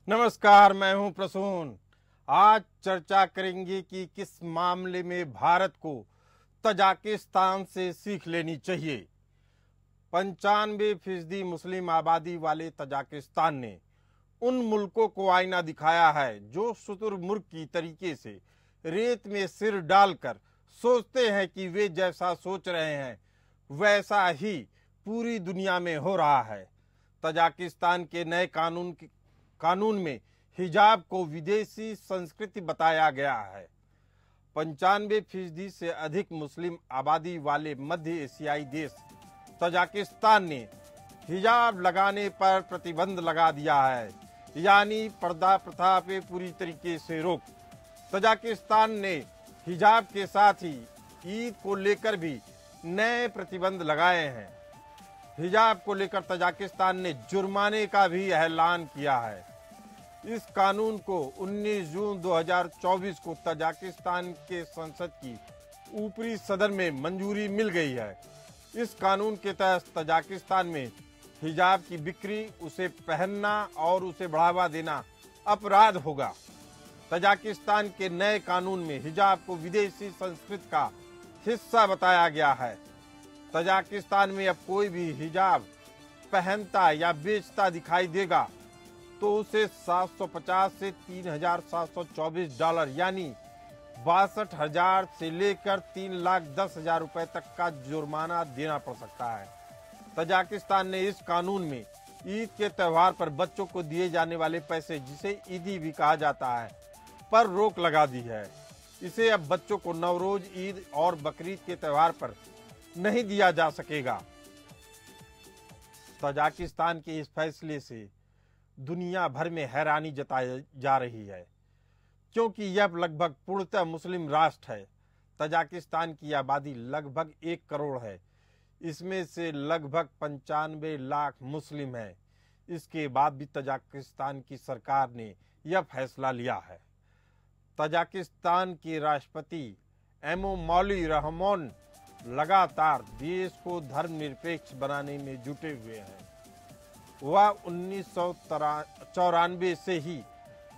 नमस्कार, मैं हूं प्रसून। आज चर्चा करेंगे कि किस मामले में भारत को तजाकिस्तान से सीख लेनी चाहिए। 95% मुस्लिम आबादी वाले तजाकिस्तान ने उन मुल्कों को आईना दिखाया है जो शुतुरमुर्ग की तरीके से रेत में सिर डालकर सोचते हैं कि वे जैसा सोच रहे हैं वैसा ही पूरी दुनिया में हो रहा है। तजाकिस्तान के नए कानून में हिजाब को विदेशी संस्कृति बताया गया है। 95% से अधिक मुस्लिम आबादी वाले मध्य एशियाई देश तजाकिस्तान ने हिजाब लगाने पर प्रतिबंध लगा दिया है, यानी पर्दा प्रथा पे पूरी तरीके से रोक। तजाकिस्तान ने हिजाब के साथ ही ईद को लेकर भी नए प्रतिबंध लगाए हैं। हिजाब को लेकर तजाकिस्तान ने जुर्माने का भी ऐलान किया है। इस कानून को 19 जून 2024 को तजाकिस्तान के संसद की ऊपरी सदन में मंजूरी मिल गई है। इस कानून के तहत तजाकिस्तान में हिजाब की बिक्री, उसे पहनना और उसे बढ़ावा देना अपराध होगा। तजाकिस्तान के नए कानून में हिजाब को विदेशी संस्कृति का हिस्सा बताया गया है। तजाकिस्तान में अब कोई भी हिजाब पहनता या बेचता दिखाई देगा तो उसे 750 से $3,724 यानी 62,000 से लेकर 3,10,000 रुपए तक का जुर्माना देना पड़ सकता है। तजाकिस्तान ने इस कानून में ईद के त्यौहार पर बच्चों को दिए जाने वाले पैसे, जिसे ईदी भी कहा जाता है, पर रोक लगा दी है। इसे अब बच्चों को नवरोज, ईद और बकरीद के त्यौहार पर नहीं दिया जा सकेगा। तजाकिस्तान के इस फैसले से दुनिया भर में हैरानी जताई जा रही है, क्योंकि यह लगभग पूर्णतः मुस्लिम राष्ट्र है। तजाकिस्तान की आबादी लगभग 1 करोड़ है। इसमें से लगभग 95 लाख मुस्लिम हैं। इसके बाद भी तजाकिस्तान की सरकार ने यह फैसला लिया है। तजाकिस्तान के राष्ट्रपति एमोमोली रहमोन लगातार देश को धर्मनिरपेक्ष बनाने में जुटे हुए हैं। वह 1994 से ही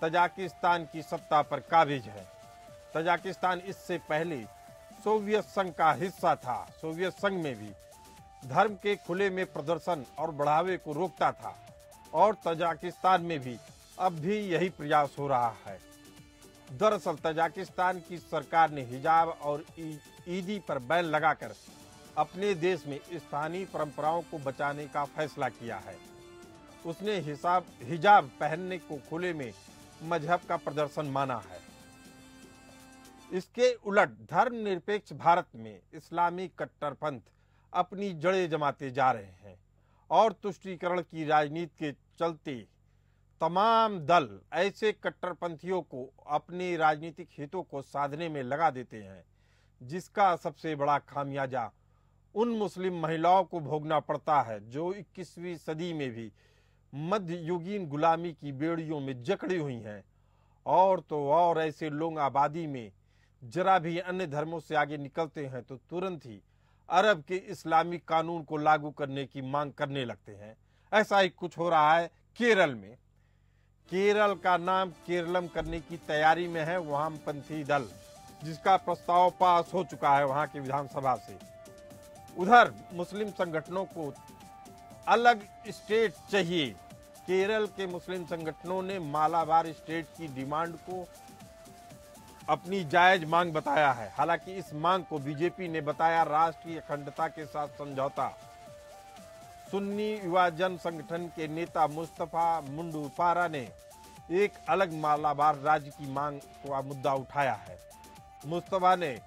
तजाकिस्तान की सत्ता पर काबिज है। तजाकिस्तान इससे पहले सोवियत संघ का हिस्सा था। सोवियत संघ में भी धर्म के खुले में प्रदर्शन और बढ़ावे को रोकता था, और तजाकिस्तान में भी अब भी यही प्रयास हो रहा है। दरअसल तजाकिस्तान की सरकार ने हिजाब और ईदी पर बैन लगाकर अपने देश में स्थानीय परंपराओं को बचाने का फैसला किया है। उसने हिजाब पहनने को खुले में मजहब का प्रदर्शन माना है। इसके उलट धर्मनिरपेक्ष भारत में इस्लामी कट्टरपंथ अपनी जड़ें जमाते जा रहे हैं, और तुष्टीकरण की राजनीति के चलते तमाम दल ऐसे कट्टरपंथियों को अपने राजनीतिक हितों को साधने में लगा देते हैं, जिसका सबसे बड़ा खामियाजा उन मुस्लिम महिलाओं को भोगना पड़ता है जो 21वीं सदी में भी मध्ययुगीन गुलामी की बेड़ियों में जकड़ी हुई हैं। और तो और ऐसे लोग आबादी में जरा भी अन्य धर्मों से आगे निकलते हैं तो तुरंत ही अरब के इस्लामिक कानून को लागू करने की मांग करने लगते हैं। ऐसा ही कुछ हो रहा है केरल में। केरल का नाम केरलम करने की तैयारी में है वामपंथी दल, जिसका प्रस्ताव पास हो चुका है वहां की विधानसभा से। उधर मुस्लिम संगठनों को अलग स्टेट चाहिए। केरल के मुस्लिम संगठनों ने मालाबार स्टेट की डिमांड को अपनी जायज मांग बताया है। हालांकि इस मांग को बीजेपी ने बताया राष्ट्रीय अखंडता के साथ समझौता। सुन्नी युवा जन संगठन के नेता मुस्तफा मुंडूपारा ने एक अलग मालाबार राज्य की मांग का मुद्दा उठाया है। मुस्तफा ने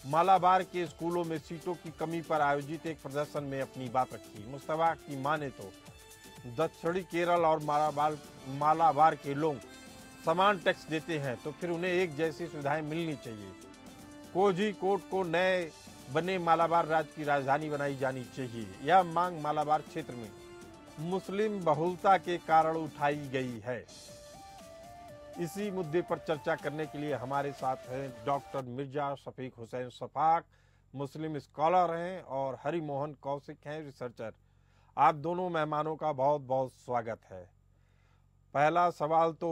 मालाबार के स्कूलों में सीटों की कमी पर आयोजित एक प्रदर्शन में अपनी बात रखी। मुस्तफा की माने तो दक्षिणी केरल और मालाबार के लोग समान टैक्स देते हैं, तो फिर उन्हें एक जैसी सुविधाएं मिलनी चाहिए। कोझिकोड को नए बने मालाबार राज्य की राजधानी बनाई जानी चाहिए। यह मांग मालाबार क्षेत्र में मुस्लिम बहुलता के कारण उठाई गई है। इसी मुद्दे पर चर्चा करने के लिए हमारे साथ हैं डॉक्टर मिर्जा शफीक हुसैन शफाक, मुस्लिम स्कॉलर हैं, और हरि मोहन कौशिक हैं, रिसर्चर। आप दोनों मेहमानों का बहुत बहुत स्वागत है। पहला सवाल तो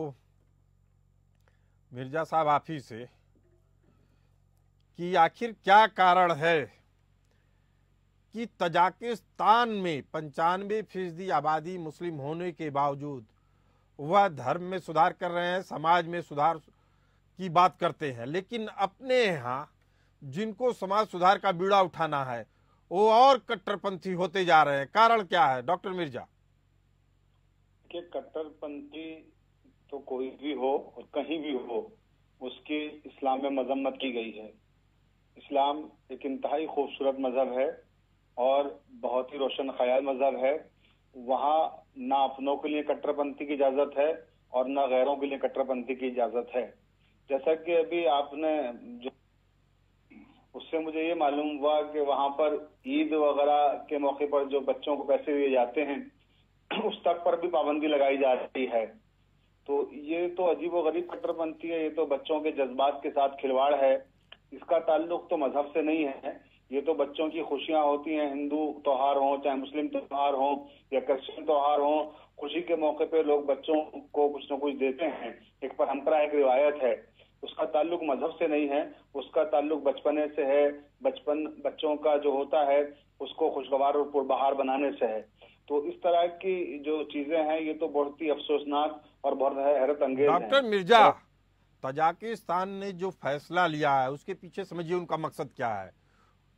मिर्जा साहब आप ही से कि आखिर क्या कारण है कि तजाकिस्तान में 95% आबादी मुस्लिम होने के बावजूद वह धर्म में सुधार कर रहे हैं, समाज में सुधार की बात करते हैं, लेकिन अपने यहाँ जिनको समाज सुधार का बीड़ा उठाना है वो और कट्टरपंथी होते जा रहे हैं। कारण क्या है डॉक्टर मिर्जा? कि कट्टरपंथी तो कोई भी हो और कहीं भी हो, उसकी इस्लाम में मजम्मत की गई है। इस्लाम एक इंतहाई खूबसूरत मजहब है और बहुत ही रोशन ख्याल मजहब है। वहाँ ना अपनों के लिए कट्टरपंथी की इजाजत है और ना गैरों के लिए कट्टरपंथी की इजाजत है। जैसा कि अभी आपने जो उससे मुझे ये मालूम हुआ कि वहाँ पर ईद वगैरह के मौके पर जो बच्चों को पैसे दिए जाते हैं उस तक पर भी पाबंदी लगाई जा रही है। तो ये तो अजीबोगरीब कट्टरपंथी है, ये तो बच्चों के जज्बात के साथ खिलवाड़ है। इसका ताल्लुक तो मजहब से नहीं है, ये तो बच्चों की खुशियां होती हैं, हिंदू त्योहार हो चाहे मुस्लिम त्योहार हो या क्रिश्चियन त्योहार हो, खुशी के मौके पे लोग बच्चों को कुछ न कुछ देते हैं। एक परंपरा, एक रिवायत है, उसका ताल्लुक मजहब से नहीं है, उसका ताल्लुक बचपने से है। बचपन बच्चों का जो होता है उसको खुशगवार और पुरबहार बनाने से है। तो इस तरह की जो चीजें हैं ये तो बहुत ही अफसोसनाक और बहुत हैरत अंगेज है। डॉक्टर मिर्जा, तजाकिस्तान ने जो फैसला लिया है उसके पीछे समझिए उनका मकसद क्या है।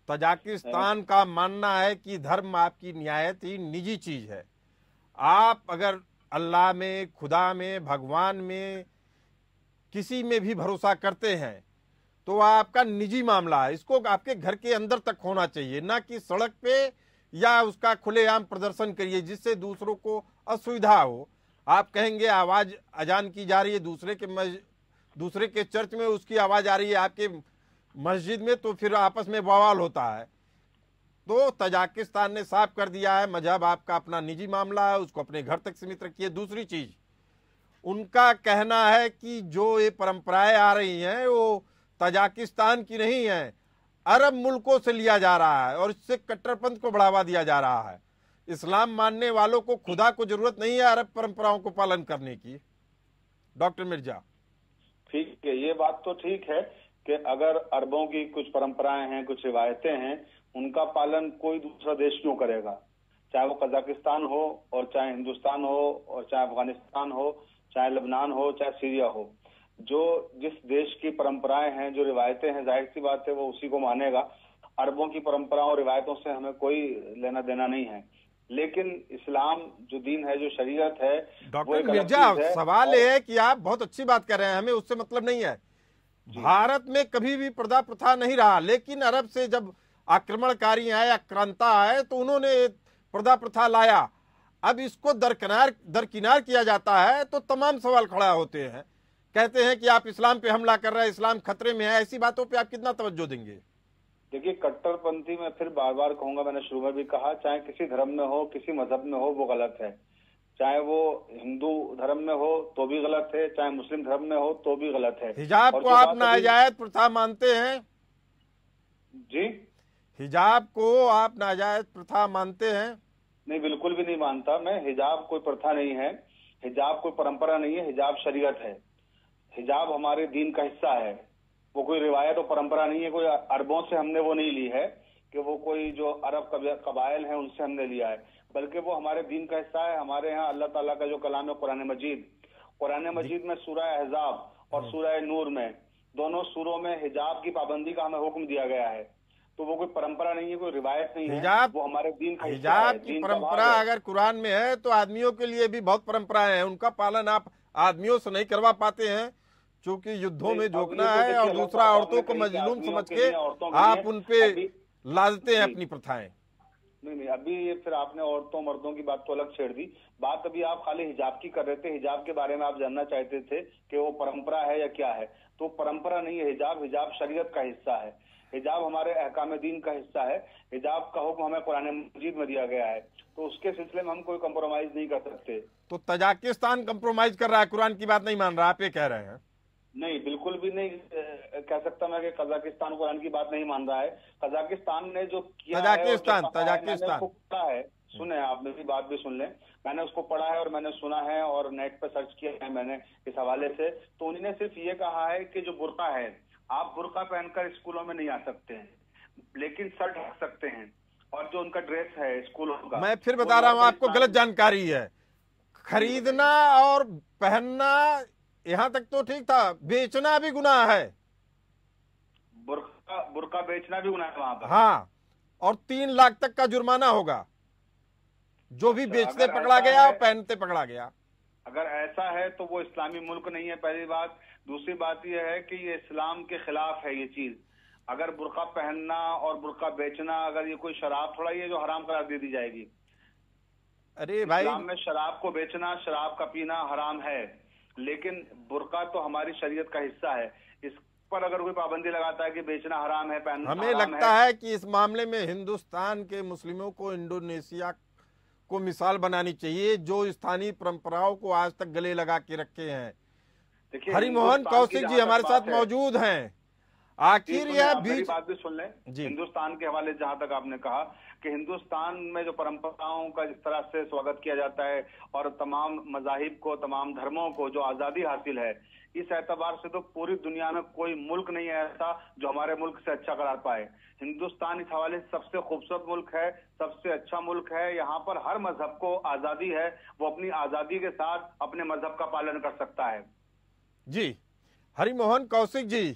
तजाकिस्तान का मानना है कि धर्म आपकी निहायत ही निजी चीज है। आप अगर अल्लाह में, खुदा में, भगवान में, किसी में भी भरोसा करते हैं तो आपका निजी मामला है, इसको आपके घर के अंदर तक होना चाहिए, ना कि सड़क पे या उसका खुलेआम प्रदर्शन करिए जिससे दूसरों को असुविधा हो। आप कहेंगे आवाज अजान की जा रही है दूसरे के चर्च में, उसकी आवाज आ रही है आपके मस्जिद में, तो फिर आपस में बवाल होता है। तो तजाकिस्तान ने साफ कर दिया है मजहब आपका अपना निजी मामला है, उसको अपने घर तक सीमित रखिए। दूसरी चीज, उनका कहना है कि जो ये परंपराएं आ रही हैं वो तजाकिस्तान की नहीं है, अरब मुल्कों से लिया जा रहा है और इससे कट्टरपंथ को बढ़ावा दिया जा रहा है। इस्लाम मानने वालों को खुदा को जरूरत नहीं है अरब परंपराओं को पालन करने की। डॉक्टर मिर्जा, ठीक है, ये बात तो ठीक है कि अगर अरबों की कुछ परंपराएं हैं, कुछ रिवायतें हैं, उनका पालन कोई दूसरा देश क्यों करेगा? चाहे वो कजाकिस्तान हो और चाहे हिंदुस्तान हो और चाहे अफगानिस्तान हो, चाहे लेबनान हो, चाहे सीरिया हो। जो जिस देश की परंपराएं हैं, जो रिवायतें हैं, जाहिर सी बात है वो उसी को मानेगा। अरबों की परंपराओं और रिवायतों से हमें कोई लेना देना नहीं है। लेकिन इस्लाम जो दीन है, जो शरीयत है, डॉक्टर मिर्जा, सवाल ये है कि आप बहुत अच्छी बात कर रहे हैं, हमें उससे मतलब नहीं है। भारत में कभी भी पर्दा प्रथा नहीं रहा, लेकिन अरब से जब आक्रमणकारी आए, आक्रांता आए, तो उन्होंने पर्दा प्रथा लाया। अब इसको दरकिनार किया जाता है तो तमाम सवाल खड़ा होते हैं। कहते हैं कि आप इस्लाम पे हमला कर रहे हैं, इस्लाम खतरे में है। ऐसी बातों पे आप कितना तवज्जो देंगे? देखिए, कट्टरपंथी में फिर बार बार कहूंगा, मैंने शुरू में भी कहा, चाहे किसी धर्म में हो, किसी मजहब में हो, वो गलत है। चाहे वो हिंदू धर्म में हो तो भी गलत है, चाहे मुस्लिम धर्म में हो तो भी गलत है। हिजाब को आप नाजायज प्रथा मानते हैं? जी, हिजाब को आप नाजायज प्रथा मानते हैं? नहीं, बिल्कुल भी नहीं मानता मैं। हिजाब कोई प्रथा नहीं है, हिजाब कोई परंपरा नहीं है, हिजाब शरीयत है। हिजाब हमारे दीन का हिस्सा है, वो कोई रिवायत और परंपरा नहीं है। कोई अरबों से हमने वो नहीं ली है कि वो कोई जो अरब कबाइल हैं उनसे हमने लिया है, बल्कि वो हमारे दीन का हिस्सा है। हमारे यहाँ अल्लाह ताला का जो कलाम है कुरान मजीद में सूरह अहज़ाब और सूरह नूर में, दोनों सूरों में हिजाब की पाबंदी का हमें हुक्म दिया गया है। तो वो कोई परंपरा नहीं है, कोई रिवायत नहीं है, वो हमारे दीन का हिस्सा है। हिजाब की परंपरा अगर कुरान में है तो आदमियों के लिए भी बहुत परंपराएं हैं, उनका पालन आप आदमियों से नहीं करवा पाते हैं, क्योंकि युद्धों में झोंकना है, और दूसरा औरतों को मजलूम समझ के आप उनपे लादते हैं अपनी प्रथाएं। नहीं, अभी ये फिर आपने औरतों मर्दों की बात तो अलग छेड़ दी। बात अभी आप खाली हिजाब की कर रहे थे, हिजाब के बारे में आप जानना चाहते थे कि वो परंपरा है या क्या है। तो परंपरा नहीं है हिजाब शरीयत का हिस्सा है। हिजाब हमारे अहकाम दीन का हिस्सा है। हिजाब का हुक्म हमें कुरान मजीद में दिया गया है, तो उसके सिलसिले में हम कोई कंप्रोमाइज नहीं कर सकते। तो तजाकिस्तान कंप्रोमाइज कर रहा है, कुरान की बात नहीं मान रहा, आप ये कह रहे हैं? नहीं, बिल्कुल भी नहीं कह सकता मैं कि कजाकिस्तान कुरान की बात नहीं मान रहा है। कजाकिस्तान ने जो किया तजाकिस्तान है सुने, आप मेरी बात भी सुन लें। मैंने उसको पढ़ा है और मैंने सुना है और नेट पर सर्च किया है मैंने इस हवाले से। तो उन्होंने सिर्फ ये कहा है कि जो बुर्का है, आप बुर्का पहनकर स्कूलों में नहीं आ सकते हैं, लेकिन सर ढक सकते हैं। और जो उनका ड्रेस है स्कूलों का, मैं फिर वो बता रहा हूं, नॉर्मल आपको गलत जानकारी है। खरीदना और पहनना यहां तक तो ठीक था, बेचना भी गुनाह है। बुर्का बेचना भी गुनाह है वहां पर। हाँ, और 3 लाख तक का जुर्माना होगा जो भी बेचते अगर पकड़ा ऐसा गया और है, पहनते पकड़ा गया। अगर ऐसा है तो वो इस्लामी मुल्क नहीं है, पहली बात। दूसरी बात यह है कि ये इस्लाम के खिलाफ है ये चीज। अगर बुर्का पहनना और बुर्का बेचना, अगर ये कोई शराब थोड़ा ही है जो हराम करार दे दी जाएगी। अरे भाई, इस्लाम में शराब को बेचना, शराब का पीना हराम है, लेकिन बुर्का तो हमारी शरीयत का हिस्सा है। इस पर अगर कोई पाबंदी लगाता है कि बेचना हराम है, पहनना हमें हराम लगता है कि इस मामले में हिंदुस्तान के मुस्लिमों को इंडोनेशिया को मिसाल बनानी चाहिए, जो स्थानीय परंपराओं को आज तक गले लगा के रखे हैं। देखिए, हरिमोहन हिंदुस्तान की कौशिक जी जहां हमारे तक साथ बात है, मौजूद हैं। आखिर सुने, यह आप मेरी बीच बात भी सुन लें। जी, हिंदुस्तान के हवाले जहां तक आपने कहा कि हिंदुस्तान में जो परंपराओं का जिस तरह से स्वागत किया जाता है और तमाम मजाहिब को, तमाम धर्मों को जो आजादी हासिल है, इस एतबार से तो पूरी दुनिया में कोई मुल्क नहीं है ऐसा जो हमारे मुल्क से अच्छा करार पाए। हिंदुस्तान इस हवाले से सबसे खूबसूरत मुल्क है, सबसे अच्छा मुल्क है। यहाँ पर हर मजहब को आजादी है, वो अपनी आजादी के साथ अपने मजहब का पालन कर सकता है। जी, हरिमोहन कौशिक जी,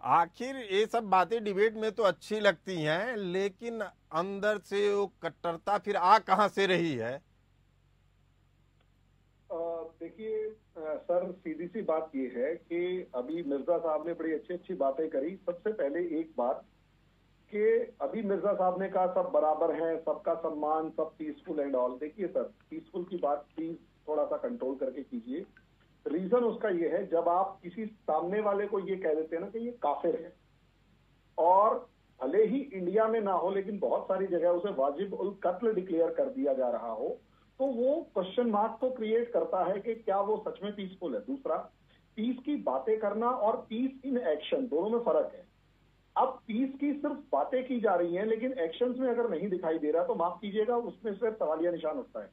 आखिर ये सब बातें डिबेट में तो अच्छी लगती हैं, लेकिन अंदर से वो कट्टरता फिर आ कहां से रही है? देखिए सर, सीधी सी बात ये है कि अभी मिर्जा साहब ने बड़ी अच्छी अच्छी बातें करी। सबसे पहले एक बात कि अभी मिर्जा साहब ने कहा सब बराबर हैं, सबका सम्मान, सब पीसफुल एंड ऑल। देखिए सर, पीसफुल की बात प्लीज थोड़ा सा कंट्रोल करके कीजिए। रीजन उसका ये है, जब आप किसी सामने वाले को ये कह देते हैं ना कि ये काफिर है, और भले ही इंडिया में ना हो लेकिन बहुत सारी जगह उसे वाजिब उल कत्ल डिक्लेयर कर दिया जा रहा हो, तो वो क्वेश्चन मार्क तो क्रिएट करता है कि क्या वो सच में पीसफुल है। दूसरा, पीस की बातें करना और पीस इन एक्शन दोनों में फर्क है। अब पीस की सिर्फ बातें की जा रही हैं, लेकिन एक्शंस में अगर नहीं दिखाई दे रहा तो माफ कीजिएगा, उसमें सिर्फ सवालिया निशान उठता है।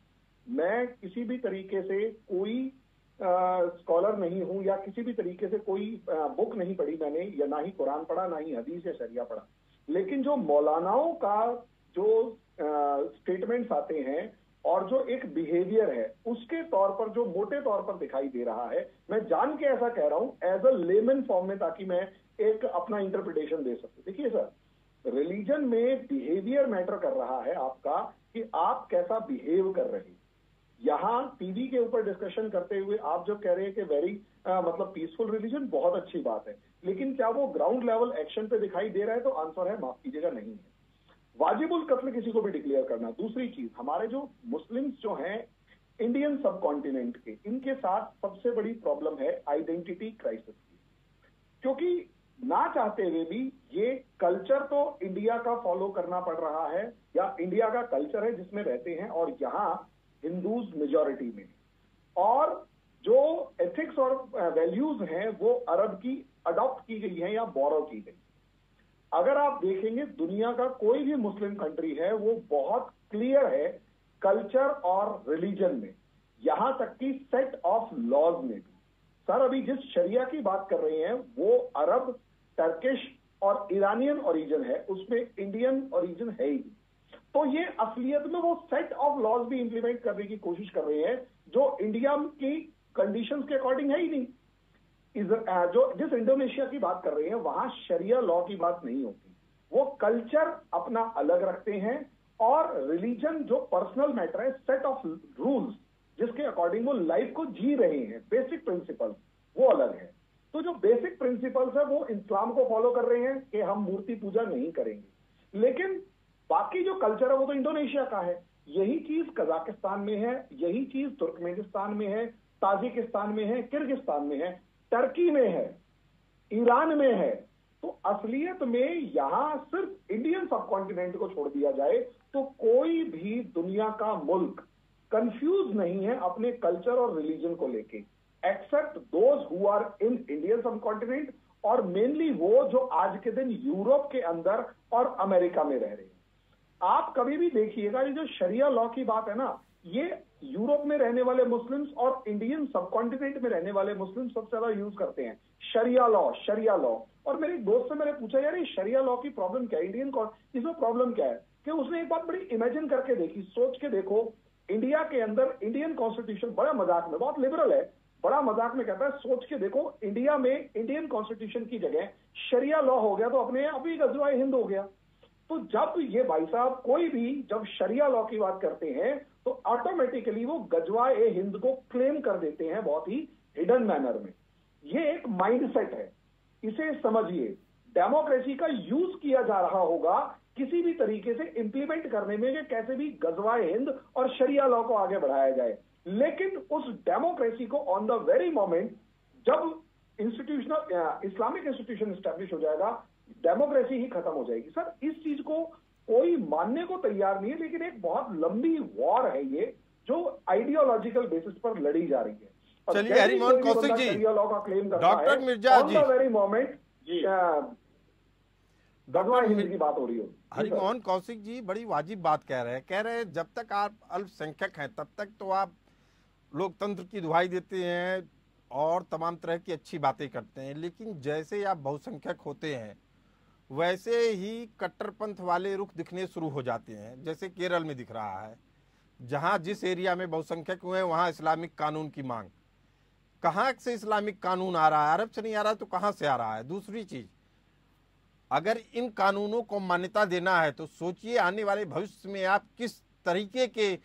मैं किसी भी तरीके से कोई स्कॉलर नहीं हूं, या किसी भी तरीके से कोई बुक नहीं पढ़ी मैंने, या ना ही कुरान पढ़ा, ना ही हदीस या शरिया पढ़ा, लेकिन जो मौलानाओं का जो स्टेटमेंट्स आते हैं और जो एक बिहेवियर है, उसके तौर पर जो मोटे तौर पर दिखाई दे रहा है, मैं जान के ऐसा कह रहा हूं एज अ लेमन फॉर्म में, ताकि मैं एक अपना इंटरप्रिटेशन दे सकूं। देखिए सर, रिलीजन में बिहेवियर मैटर कर रहा है आपका, कि आप कैसा बिहेव कर रहे हैं। यहां टीवी के ऊपर डिस्कशन करते हुए आप जो कह रहे हैं कि वेरी मतलब पीसफुल रिलीजन, बहुत अच्छी बात है, लेकिन क्या वो ग्राउंड लेवल एक्शन पे दिखाई दे रहा है? तो आंसर है, माफ कीजिएगा, नहीं है। वाजिबुल कत्ल किसी को भी डिक्लेयर करना। दूसरी चीज, हमारे जो मुस्लिम्स जो हैं इंडियन सब कॉन्टिनेंट के, इनके साथ सबसे बड़ी प्रॉब्लम है आइडेंटिटी क्राइसिस की, क्योंकि ना चाहते हुए भी ये कल्चर तो इंडिया का फॉलो करना पड़ रहा है, या इंडिया का कल्चर है जिसमें रहते हैं, और यहाँ हिंदूज मेजॉरिटी में, और जो एथिक्स और वैल्यूज हैं वो अरब की अडॉप्ट की गई है या बोरो की गई। अगर आप देखेंगे दुनिया का कोई भी मुस्लिम कंट्री है, वो बहुत क्लियर है कल्चर और रिलीजन में, यहां तक कि सेट ऑफ लॉज में भी। सर, अभी जिस शरिया की बात कर रहे हैं वो अरब, टर्किश और ईरानियन ओरिजिन है, उसमें इंडियन ओरिजिन है ही। तो ये असलियत में वो सेट ऑफ लॉज भी इंप्लीमेंट करने की कोशिश कर रहे हैं जो इंडिया की कंडीशंस के अकॉर्डिंग है ही नहीं। जो जिस इंडोनेशिया की बात कर रहे हैं वहां शरिया लॉ की बात नहीं होती, वो कल्चर अपना अलग रखते हैं, और रिलीजन जो पर्सनल मैटर है, सेट ऑफ रूल्स जिसके अकॉर्डिंग वो लाइफ को जी रहे हैं, बेसिक प्रिंसिपल, वो अलग है। तो जो बेसिक प्रिंसिपल्स है वो इस्लाम को फॉलो कर रहे हैं कि हम मूर्ति पूजा नहीं करेंगे, लेकिन बाकी जो कल्चर है वो तो इंडोनेशिया का है। यही चीज कजाकिस्तान में है, यही चीज तुर्कमेनिस्तान में है, ताजिकिस्तान में है, किर्गिस्तान में है, टर्की में है, ईरान में है। तो असलियत में यहां सिर्फ इंडियन सबकॉन्टिनेंट को छोड़ दिया जाए तो कोई भी दुनिया का मुल्क कंफ्यूज नहीं है अपने कल्चर और रिलीजन को लेके, except those who are in Indian subcontinent, और मेनली वो जो आज के दिन यूरोप के अंदर और अमेरिका में रह रहे हैं। आप कभी भी देखिएगा ये जो शरिया लॉ की बात है ना, ये यूरोप में रहने वाले मुस्लिम्स और इंडियन सबकॉन्टिनेंट में रहने वाले मुस्लिम सबसे ज्यादा यूज करते हैं शरिया लॉ, शरिया लॉ। और मेरे एक दोस्त से मैंने पूछा, यार ये शरिया लॉ की प्रॉब्लम क्या है, इंडियन इसमें प्रॉब्लम क्या है? कि उसने एक बात बड़ी इमेजिन करके देखी, सोच के देखो, इंडिया के अंदर इंडियन कॉन्स्टिट्यूशन बड़ा मजाक में, बहुत लिबरल है, बड़ा मजाक में कहता है, सोच के देखो इंडिया में इंडियन कॉन्स्टिट्यूशन की जगह शरिया लॉ हो गया तो अपने आप ही गजवा हिंद हो गया। तो जब ये भाई साहब कोई भी जब शरिया लॉ की बात करते हैं तो ऑटोमेटिकली वो गजवा ए हिंद को क्लेम कर देते हैं बहुत ही हिडन मैनर में। ये एक माइंडसेट है, इसे समझिए। डेमोक्रेसी का यूज किया जा रहा होगा किसी भी तरीके से इंप्लीमेंट करने में कि कैसे भी गजवा हिंद और शरिया लॉ को आगे बढ़ाया जाए, लेकिन उस डेमोक्रेसी को ऑन द वेरी मोमेंट जब इंस्टीट्यूशनल इस्लामिक इंस्टीट्यूशन स्टैब्लिश हो जाएगा, डेमोक्रेसी ही खत्म हो जाएगी। सर इस चीज को कोई मानने को तैयार नहीं है, लेकिन एक बहुत लंबी वॉर है ये जो आइडियोलॉजिकल बेसिस पर लड़ी जा रही है। चलिए हरिमोहन कौशिक जी, डॉक्टर मिर्जा जी, वेरी मोमेंट डॉक्टर हिंद की बात हो रही हो। हरिमोहन कौशिक जी बड़ी वाजिब बात कह रहे हैं जब तक आप अल्पसंख्यक हैं तब तक तो आप लोकतंत्र की दुहाई देते हैं और तमाम तरह की अच्छी बातें करते हैं, लेकिन जैसे आप बहुसंख्यक होते हैं वैसे ही कट्टरपंथ वाले रुख दिखने शुरू हो जाते हैं। जैसे केरल में दिख रहा है, जहां जिस एरिया में बहुसंख्यक हुए वहां इस्लामिक कानून की मांग। कहां से इस्लामिक कानून आ रहा है? अरब से नहीं आ रहा तो कहां से आ रहा है? दूसरी चीज, अगर इन कानूनों को मान्यता देना है तो सोचिए आने वाले भविष्य में आप किस तरीके के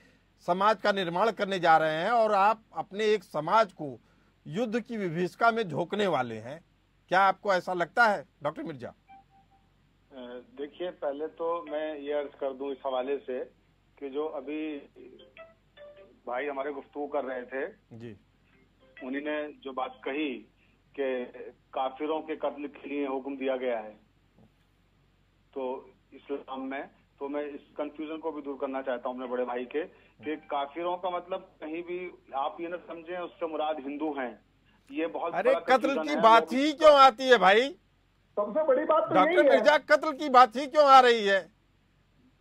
समाज का निर्माण करने जा रहे हैं, और आप अपने एक समाज को युद्ध की विभीषिका में झोंकने वाले हैं। क्या आपको ऐसा लगता है डॉक्टर मिर्जा? देखिए, पहले तो मैं ये अर्ज कर दूं इस हवाले से कि जो अभी भाई हमारे गुफ्तगू कर रहे थे जी, उन्हीं ने जो बात कही कि काफिरों के कत्ल के लिए हुक्म दिया गया है तो इस्लाम में, तो मैं इस कंफ्यूजन को भी दूर करना चाहता हूं अपने बड़े भाई के कि काफिरों का मतलब कहीं भी आप ये ना समझें उससे मुराद हिंदू हैं। ये बहुत अरे कत्ल की बात ही क्यों आती है भाई? सबसे बड़ी बात तो डॉक्टर मिर्जा, कत्ल की बात ही क्यों आ रही है?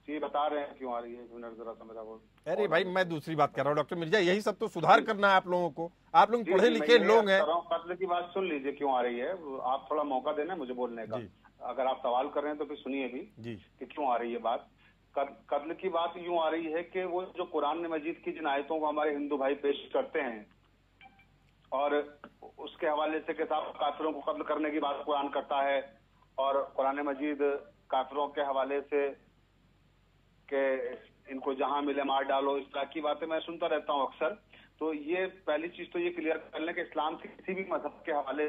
जी बता रहे हैं क्यों आ रही है, जरा समझा बोल। अरे भाई मैं दूसरी बात कर रहा हूँ डॉक्टर मिर्जा, यही सब तो सुधार करना है आप लोगों को। आप लोग पढ़े लिखे लोग हैं। कत्ल की बात सुन लीजिए क्यों आ रही है, आप थोड़ा मौका देना मुझे बोलने का। अगर आप सवाल कर रहे हैं तो फिर सुनिए भी जी कि क्यों आ रही है बात। कत्ल की बात यूं आ रही है कि वो जो कुरान मजीद की जिन आयतों को हमारे हिंदू भाई पेश करते हैं और उसके हवाले से के साथ काफिरों को कत्ल करने की बात कुरान करता है, और कुरान मजीद काफिरों के हवाले से के इनको जहां मिले मार डालो, इस तरह की बातें मैं सुनता रहता हूं अक्सर। तो ये पहली चीज तो ये क्लियर कर लें कि इस्लाम किसी भी मजहब के हवाले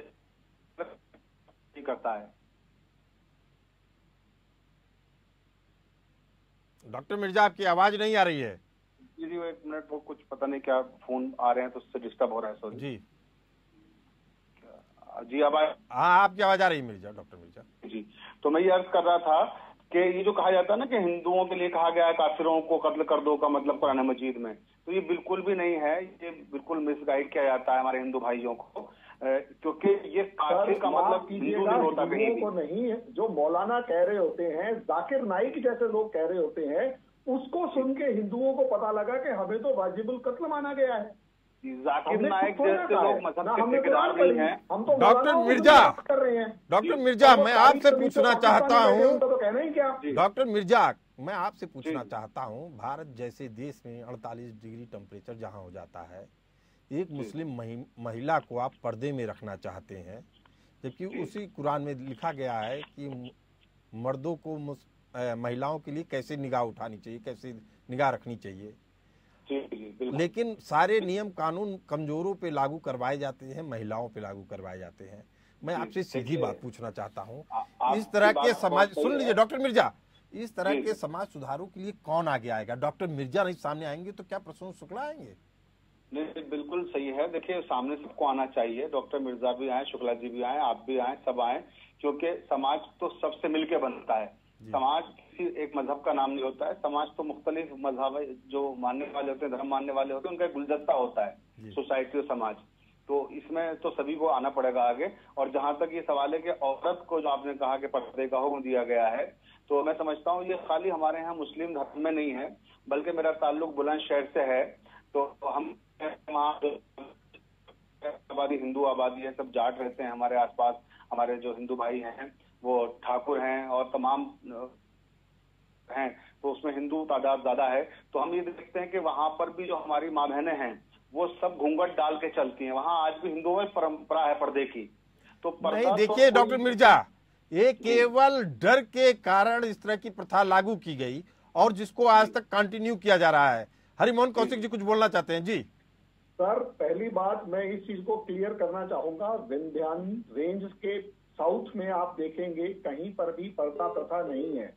नहीं करता है। डॉक्टर मिर्जा आपकी आवाज नहीं आ रही है। जी जी, एक मिनट, वो कुछ पता नहीं क्या फोन आ रहे हैं तो उससे डिस्टर्ब हो रहा है। सॉरी जी जी, आवाज, हाँ आपकी आवाज आ रही है मिर्जा, डॉक्टर मिर्जा जी। तो मैं ये अर्ज कर रहा था कि ये जो कहा जाता है ना कि हिंदुओं के लिए कहा गया है काफिरों को कत्ल कर दो का मतलब कुरान मजीद में, तो ये बिल्कुल भी नहीं है। ये बिल्कुल मिसगाइड किया जाता है हमारे हिंदू भाइयों को, क्योंकि ये काफिर का मतलब हिंदू नहीं होता कहीं भी। नहीं, जो मौलाना कह रहे होते हैं, जाकिर नाइक जैसे लोग कह रहे होते हैं, उसको सुन के हिंदुओं को पता लगा कि हमें तो वाजिबुल कत्ल माना गया है। जाकिर नाइक जैसे लोग मजहब के ठेकेदार नहीं हैं। हम तो डॉक्टर मिर्जा कर रहे हैं। डॉक्टर मिर्जा मैं आपसे पूछना चाहता हूँ, तो कहना ही क्या। डॉक्टर मिर्जा मैं आपसे पूछना चाहता हूँ, भारत जैसे देश में 48 डिग्री टेम्परेचर जहाँ हो जाता है, एक मुस्लिम महिला को आप पर्दे में रखना चाहते हैं, जबकि उसी कुरान में लिखा गया है कि मर्दों को महिलाओं के लिए कैसे निगाह उठानी चाहिए, कैसे निगाह रखनी चाहिए। लेकिन सारे नियम कानून कमजोरों पे लागू करवाए जाते हैं, महिलाओं पे लागू करवाए जाते हैं। मैं आपसे सीधी बात पूछना चाहता हूँ, इस तरह के समाज, सुन लीजिए डॉक्टर मिर्जा, इस तरह के समाज सुधारों के लिए कौन आगे आएगा? डॉक्टर मिर्जा नहीं सामने आएंगे तो क्या प्रसून शुक्ला आएंगे? नहीं, बिल्कुल सही है। देखिए, सामने सबको आना चाहिए, डॉक्टर मिर्जा भी आए, शुक्ला जी भी आए, आप भी आए, सब आए, क्योंकि समाज तो सबसे मिलके बनता है। समाज किसी एक मजहब का नाम नहीं होता है, समाज तो मुख्तलिफ मजहब जो मानने वाले होते हैं, धर्म मानने वाले होते हैं, उनका एक गुलदस्ता होता है, सोसाइटी और समाज। तो इसमें तो सभी को आना पड़ेगा आगे। और जहां तक ये सवाल है कि औरत को जो आपने कहा कि पर्दे का हुक्म दिया गया है, तो मैं समझता हूँ ये खाली हमारे यहाँ मुस्लिम धर्म में नहीं है, बल्कि मेरा ताल्लुक बुलंदशहर से है। तो हम वहाँ आबादी हिंदू आबादी है, सब जाट रहते हैं हमारे आसपास। हमारे जो हिंदू भाई हैं वो ठाकुर हैं और तमाम हैं, तो उसमें हिंदू तादाद ज्यादा है। तो हम ये देखते हैं कि वहां पर भी जो हमारी माँ बहनें हैं वो सब घूंघट डाल के चलती हैं। वहां आज भी हिंदुओं में परंपरा है पर्दे की। तो नहीं, पर्दा देखिए तो डॉक्टर मिर्जा, ये केवल डर के कारण इस तरह की प्रथा लागू की गई और जिसको आज तक कंटिन्यू किया जा रहा है। हरिमोहन कौशिक जी कुछ बोलना चाहते हैं। जी सर, पहली बात मैं इस चीज को क्लियर करना चाहूंगा, विंध्यान रेंज के साउथ में आप देखेंगे कहीं पर भी पर्दा प्रथा नहीं है।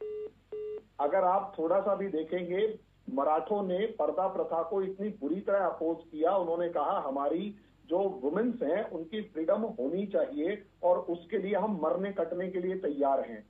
अगर आप थोड़ा सा भी देखेंगे, मराठों ने पर्दा प्रथा को इतनी बुरी तरह अपोज किया। उन्होंने कहा हमारी जो वुमेन्स हैं उनकी फ्रीडम होनी चाहिए और उसके लिए हम मरने कटने के लिए तैयार हैं।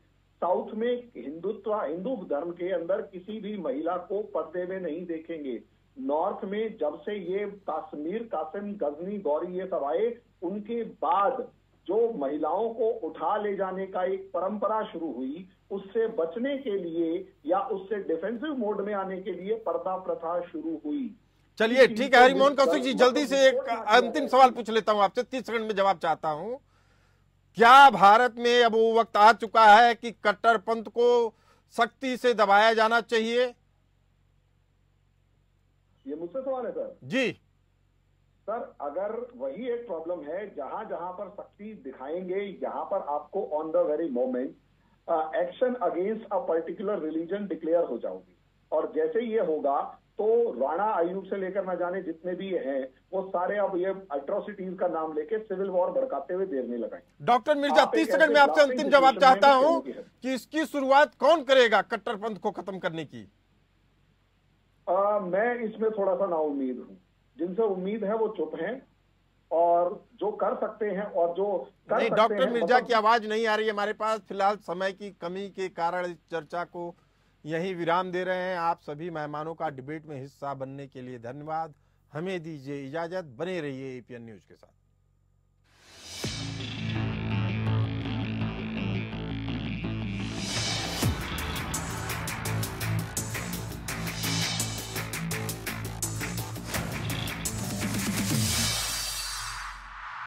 साउथ में हिंदू धर्म के अंदर किसी भी महिला को पर्दे में नहीं देखेंगे। नॉर्थ में जब से ये काश्मीर कासिम गजनी गौरी ये सब आए, उनके बाद जो महिलाओं को उठा ले जाने का एक परंपरा शुरू हुई, उससे बचने के लिए या उससे डिफेंसिव मोड में आने के लिए पर्दा प्रथा शुरू हुई। चलिए ठीक है हरिमोहन कौशिक जी, जल्दी से एक अंतिम सवाल पूछ लेता हूं आपसे, 30 सेकंड में जवाब चाहता हूं। क्या भारत में अब वो वक्त आ चुका है कि कट्टरपंथ को सख्ती से दबाया जाना चाहिए? ये मुझसे सवाल है सर। जी सर, अगर वही एक प्रॉब्लम है, जहां जहां पर सख्ती दिखाएंगे, यहाँ पर आपको on the very moment action against a particular religion declare हो जाओगी। और जैसे ये होगा तो राणा आयुब से लेकर न जाने जितने भी हैं वो सारे अब ये अट्रोसिटीज का नाम लेके सिविल वॉर भड़काते हुए देर नहीं लगाएंगे। डॉक्टर मिर्जा, 30 सेकंड में आपसे अंतिम जवाब चाहता हूं कि इसकी शुरुआत कौन करेगा कट्टरपंथ को खत्म करने की? मैं इसमें थोड़ा सा नाउम्मीद हूं। जिनसे उम्मीद है वो चुप हैं, और जो कर सकते हैं और जो कर नहीं, सकते डॉक्टर हैं, मिर्जा की आवाज नहीं आ रही है हमारे पास। फिलहाल समय की कमी के कारण इस चर्चा को यहीं विराम दे रहे हैं। आप सभी मेहमानों का डिबेट में हिस्सा बनने के लिए धन्यवाद। हमें दीजिए इजाजत, बने रहिए एपीएन न्यूज के साथ।